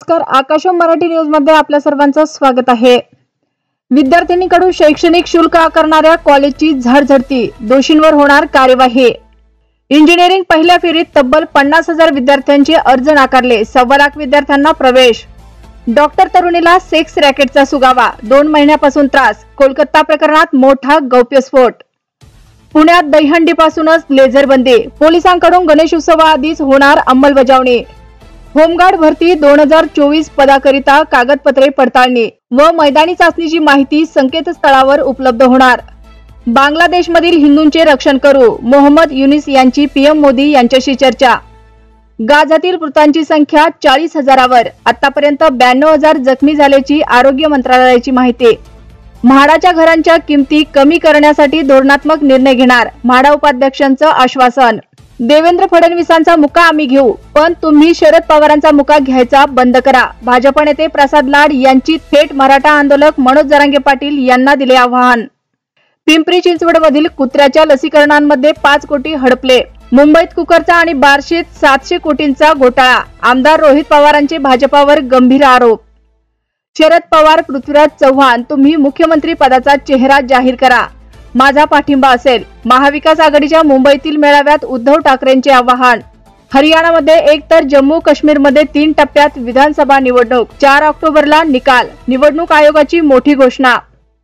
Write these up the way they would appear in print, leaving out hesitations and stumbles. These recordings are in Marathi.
नमस्कार, आकाशम मराठी न्यूज मध्ये आपल्या सर्वांचं स्वागत आहे। विद्यार्थ्यांकडून शैक्षणिक शुल्क आकारणाऱ्या कॉलेजची झडझडती, दोषींवर होणार कार्यवाही। इंजिनिअरिंग पहिल्या फेरीत तब्बल 50,000 विद्यार्थ्यांचे अर्ज नाकारले, 1.25 लाख विद्यार्थ्यांना प्रवेश। डॉक्टर तरुणीला सेक्स रॅकेटचा सुगावा, 2 महिन्यापासून त्रास। कोलकाता प्रकरणात मोठा गौप्यस्फोट। पुण्यात दहीहंडीपासूनच लेझर बंदी, पोलिसांकडून गणेशोत्सवाआधीच होणार अंमलबजावणी। होमगार्ड भरती 2024 पदाकरिता कागदपत्रे पडताळणी व मैदानी चाचणीची माहिती संकेतस्थळावर उपलब्ध होणार। बांगलादेशमधील हिंदूंचे रक्षण करू, मोहम्मद युनिस यांची पीएम मोदी यांच्याशी चर्चा। गाझातील मृतांची संख्या 40,000वर, आतापर्यंत 92,000 जखमी झाल्याची आरोग्य मंत्रालयाची माहिती। म्हाडाच्या घरांच्या किमती कमी करण्यासाठी धोरणात्मक निर्णय घेणार, म्हाडा उपाध्यक्षांचं आश्वासन। देवेंद्र फडणवीसांचा मुका आम्ही घेऊ, पण तुम्ही शरद पवारांचा मुका घ्यायचा बंद करा। भाजप नेते प्रसाद लाड यांची थेट मराठा आंदोलक मनोज जरांगे पाटील यांना दिले आव्हान। पिंपरी चिंचवडमधील कुत्र्याच्या लसीकरणांमध्ये 5 कोटी हडपले। मुंबईत कुकरचा आणि बार्शीत 700 कोटींचा घोटाळा, आमदार रोहित पवारांचे भाजपावर गंभीर आरोप। शरद पवार, पृथ्वीराज चव्हाण, तुम्ही मुख्यमंत्री पदाचा चेहरा जाहीर करा, माझा पाठिंबा असेल। महाविकास आघाडीच्या मुंबईतील मेळाव्यात उद्धव ठाकरेंचे आवाहन। हरियाणामध्ये एक तर जम्मू काश्मीरमध्ये 3 टप्प्यात विधानसभा निवडणूक, 4 ऑक्टोबरला निकाल। निवडणूक आयोगाची मोठी घोषणा।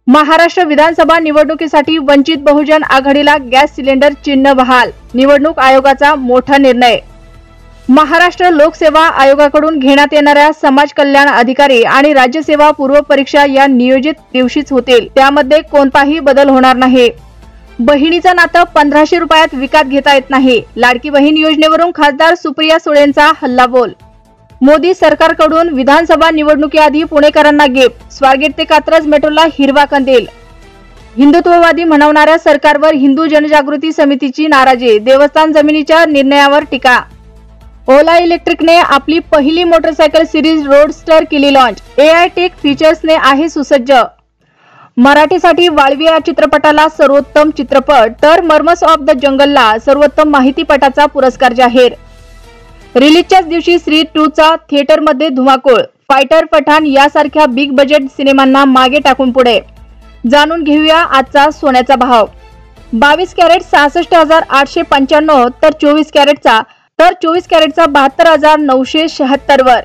महाराष्ट्र विधानसभा निवडणुकीसाठी वंचित बहुजन आघाडीला गॅस सिलेंडर चिन्ह बहाल, निवडणूक आयोगाचा मोठा निर्णय। महाराष्ट्र लोकसेवा आयोगाकडून घेण्यात येणाऱ्या समाज कल्याण अधिकारी आणि राज्यसेवा पूर्व परीक्षा या नियोजित दिवशीच होतील, त्यामध्ये कोणताही बदल होणार नाही। बहिणीचं नातं 1500 रुपयात विकत घेता येत नाही, लाडकी बहीण योजनेवरून खासदार सुप्रिया सुळेंचा हल्लाबोल। मोदी सरकारकडून विधानसभा निवडणुकीआधी पुणेकरांना गिफ्ट, स्वारगेट ते कात्रज मेट्रोला हिरवा कंदील। हिंदुत्ववादी म्हणवणाऱ्या सरकारवर हिंदू जनजागृती समितीची नाराजी, देवस्थान जमिनीच्या निर्णयावर टीका। ओला इलेक्ट्रिकने आपली पहिली मोटरसायकल सिरीज रोडस्टर केली लॉन्च, AI टेक फीचर्सने आहे सुसज्ज। मराठीसाठी वाळवी या चित्रपटाला सर्वोत्तम चित्रपट तर मर्मस ऑफ द जंगलला सर्वोत्तम माहितीपटाचा पुरस्कार जाहीर। रिलीजच्याच दिवशी स्त्री 2चा थिएटरमध्ये धुमाकूळ, फायटर, पठाण यासारख्या बिग बजेट सिनेमांना मागे टाकून पुढे। जाणून घेऊया आजचा सोन्याचा भाव। 22 कॅरेट 66,895 तर 24 कॅरेटचा 72,976 वर।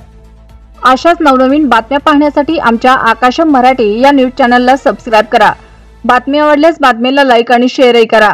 अशाच नवनवीन बातम्या पाहण्यासाठी आमच्या आकाशम मराठी या न्यूज चॅनलला सबस्क्राइब करा। बातमी आवडल्यास बातमीला लाईक आणि शेअरही करा।